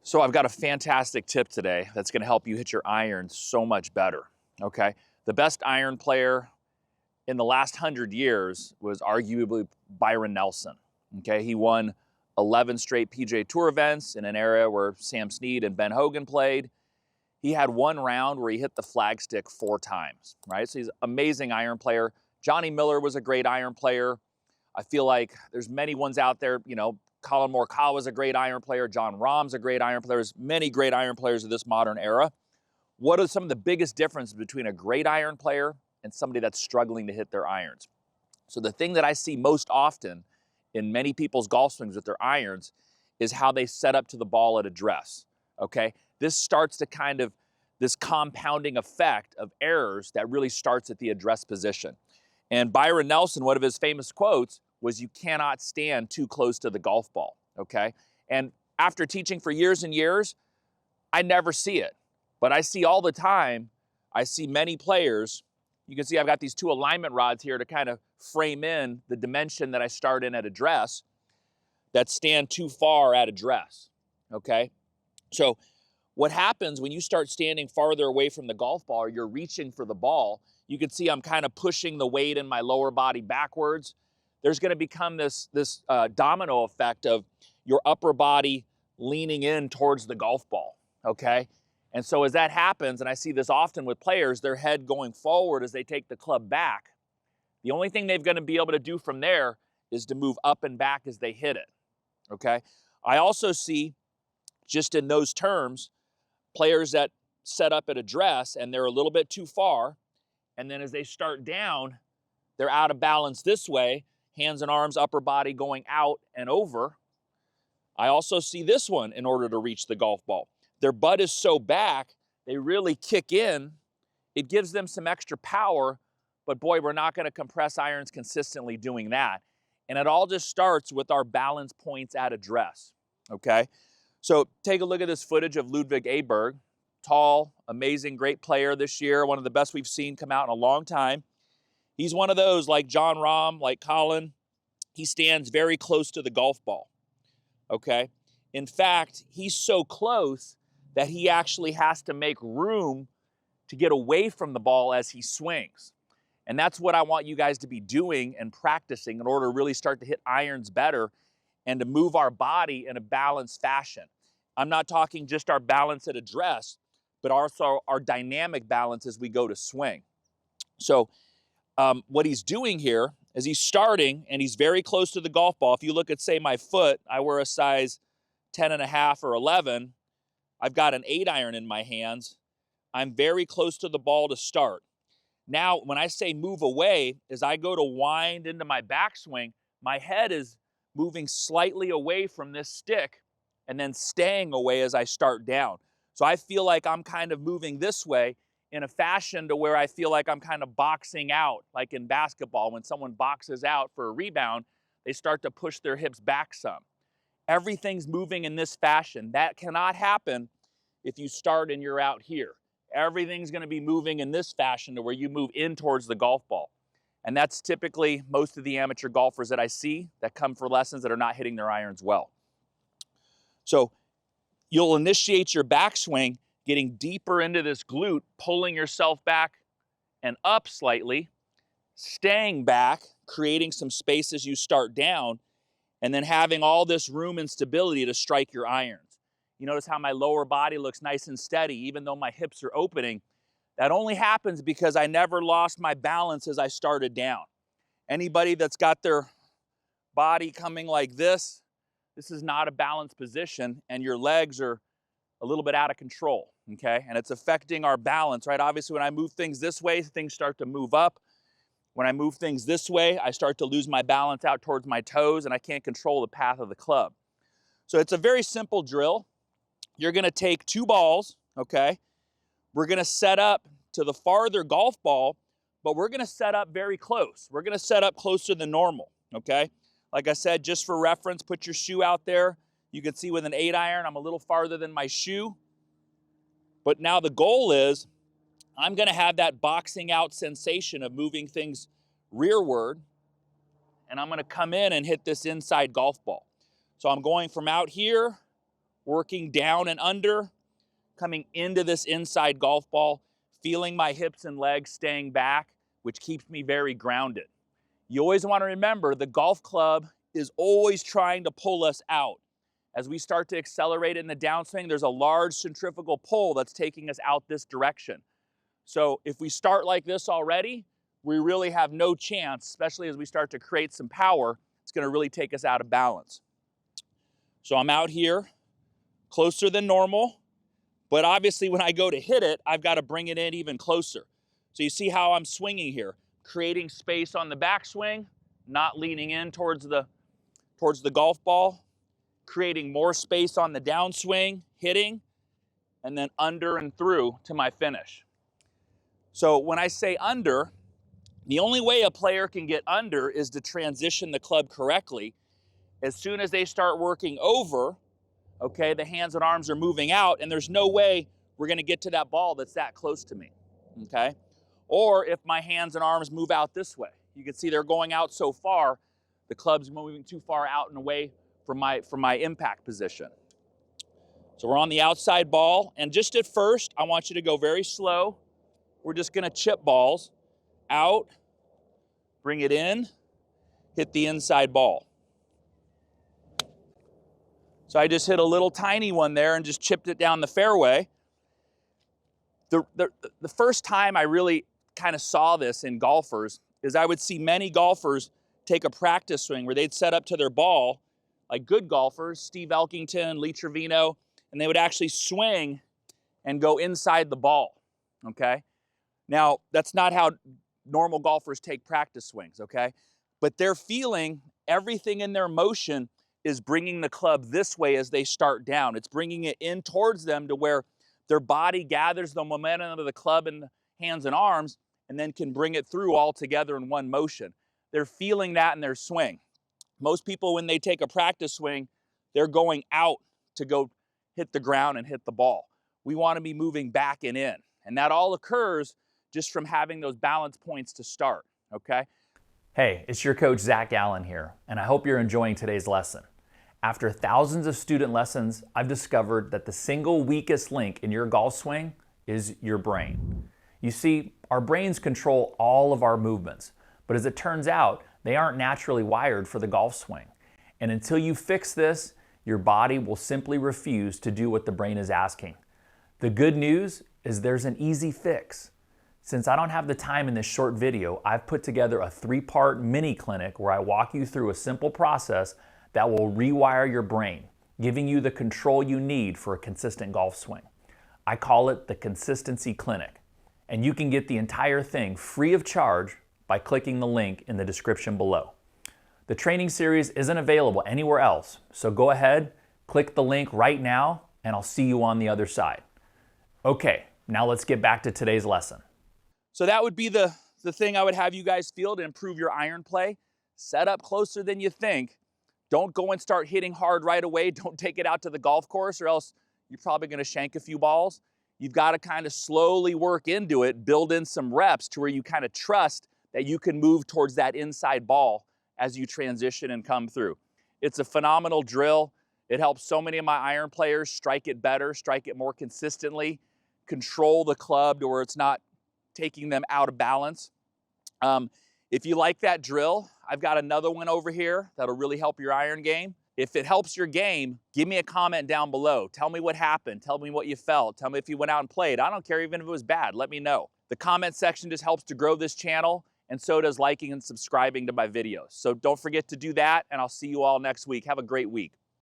So I've got a fantastic tip today that's going to help you hit your irons so much better, okay? The best iron player in the last 100 years was arguably Byron Nelson, okay? He won 11 straight PGA Tour events in an era where Sam Snead and Ben Hogan played. He had one round where he hit the flagstick 4 times, right? So he's an amazing iron player. Johnny Miller was a great iron player. I feel like there's many ones out there, Colin Morikawa is a great iron player. John Rahm's a great iron player. There's many great iron players of this modern era. What are some of the biggest differences between a great iron player and somebody that's struggling to hit their irons? So the thing that I see most often in many people's golf swings with their irons is how they set up to the ball at address, okay? This starts to kind of, this compounding effect of errors that really starts at the address position. And Byron Nelson, one of his famous quotes was, "You cannot stand too close to the golf ball," okay? And after teaching for years and years, I never see it. But I see all the time, I see many players, you can see I've got these 2 alignment rods here to kind of frame in the dimension that I start in at address, that stand too far at address, okay? So what happens when you start standing farther away from the golf ball, or you're reaching for the ball, you can see I'm kind of pushing the weight in my lower body backwards. There's going to become this domino effect of your upper body leaning in towards the golf ball, okay? And so as that happens, and I see this often with players, their head going forward as they take the club back, the only thing they're going to be able to do from there is to move up and back as they hit it, okay? I also see, just in those terms, players that set up at address and they're a little bit too far, and then as they start down, they're out of balance this way, hands and arms, upper body going out and over. I also see this one in order to reach the golf ball. Their butt is so back, they really kick in. It gives them some extra power, but boy, we're not going to compress irons consistently doing that. And it all just starts with our balance points at address, okay? So take a look at this footage of Ludvig Åberg. Tall, amazing, great player this year, one of the best we've seen come out in a long time. He's one of those, like John Rahm, like Colin, he stands very close to the golf ball, okay? In fact, he's so close that he actually has to make room to get away from the ball as he swings. And that's what I want you guys to be doing and practicing in order to really start to hit irons better and to move our body in a balanced fashion. I'm not talking just our balance at address, but also our dynamic balance as we go to swing. So what he's doing here is he's starting and he's very close to the golf ball. If you look at, say, my foot, I wear a size 10.5 or 11. I've got an 8-iron in my hands. I'm very close to the ball to start. Now, when I say move away, as I go to wind into my backswing, my head is moving slightly away from this stick and then staying away as I start down. So I feel like I'm kind of moving this way in a fashion to where I feel like I'm kind of boxing out, like in basketball. When someone boxes out for a rebound, they start to push their hips back some. Everything's moving in this fashion. That cannot happen if you start and you're out here. Everything's going to be moving in this fashion to where you move in towards the golf ball. And that's typically most of the amateur golfers that I see that come for lessons that are not hitting their irons well. So you'll initiate your backswing, getting deeper into this glute, pulling yourself back and up slightly, staying back, creating some space as you start down, and then having all this room and stability to strike your irons. You notice how my lower body looks nice and steady, even though my hips are opening. That only happens because I never lost my balance as I started down. Anybody that's got their body coming like this is not a balanced position, and your legs are a little bit out of control, okay? And it's affecting our balance, right? Obviously, when I move things this way, things start to move up. When I move things this way, I start to lose my balance out towards my toes, and I can't control the path of the club. So it's a very simple drill. You're going to take 2 balls, okay? We're going to set up to the farther golf ball, but we're going to set up very close. We're going to set up closer than normal, okay? Like I said, just for reference, put your shoe out there. You can see with an 8-iron, I'm a little farther than my shoe. But now the goal is I'm going to have that boxing out sensation of moving things rearward, and I'm going to come in and hit this inside golf ball. So I'm going from out here working down and under, coming into this inside golf ball, feeling my hips and legs staying back, which keeps me very grounded. You always want to remember the golf club is always trying to pull us out. As we start to accelerate in the downswing, there's a large centrifugal pull that's taking us out this direction. So if we start like this already, we really have no chance, especially as we start to create some power. It's going to really take us out of balance. So I'm out here closer than normal, but obviously when I go to hit it, I've got to bring it in even closer. So you see how I'm swinging here, creating space on the backswing, not leaning in towards the golf ball, creating more space on the downswing, hitting, and then under and through to my finish. So when I say under, the only way a player can get under is to transition the club correctly. As soon as they start working over, okay, the hands and arms are moving out, and there's no way we're going to get to that ball that's that close to me, okay? Or if my hands and arms move out this way, you can see they're going out so far, the club's moving too far out and away from my impact position. So we're on the outside ball, and just at first, I want you to go very slow. We're just going to chip balls out, bring it in, hit the inside ball. So I just hit a little tiny one there and just chipped it down the fairway. The first time I really kind of saw this in golfers is I would see many golfers take a practice swing where they'd set up to their ball, like good golfers, Steve Elkington, Lee Trevino, and they would actually swing and go inside the ball, okay? Now, that's not how normal golfers take practice swings, okay? But they're feeling everything in their motion is bringing the club this way as they start down. It's bringing it in towards them to where their body gathers the momentum of the club in the hands and arms and then can bring it through all together in one motion. They're feeling that in their swing. Most people, when they take a practice swing, they're going out to go hit the ground and hit the ball. We want to be moving back and in. And that all occurs just from having those balance points to start, okay? Hey, it's your coach, Zach Allen here, and I hope you're enjoying today's lesson. After thousands of student lessons, I've discovered that the single weakest link in your golf swing is your brain. You see, our brains control all of our movements, but as it turns out, they aren't naturally wired for the golf swing. And until you fix this, your body will simply refuse to do what the brain is asking. The good news is there's an easy fix. Since I don't have the time in this short video, I've put together a 3-part mini clinic where I walk you through a simple process that will rewire your brain, giving you the control you need for a consistent golf swing. I call it the Consistency Clinic, and you can get the entire thing free of charge by clicking the link in the description below. The training series isn't available anywhere else, so go ahead, click the link right now, and I'll see you on the other side. Okay, now let's get back to today's lesson. So that would be the thing I would have you guys feel to improve your iron play. Set up closer than you think. Don't go and start hitting hard right away. Don't take it out to the golf course or else you're probably going to shank a few balls. You've got to kind of slowly work into it, build in some reps to where you kind of trust that you can move towards that inside ball as you transition and come through. It's a phenomenal drill. It helps so many of my iron players strike it better, strike it more consistently, control the club to where it's not taking them out of balance. If you like that drill, I've got another one over here that'll really help your iron game. If it helps your game, give me a comment down below. Tell me what happened. Tell me what you felt. Tell me if you went out and played. I don't care even if it was bad. Let me know. The comment section just helps to grow this channel, and so does liking and subscribing to my videos. So don't forget to do that, and I'll see you all next week. Have a great week.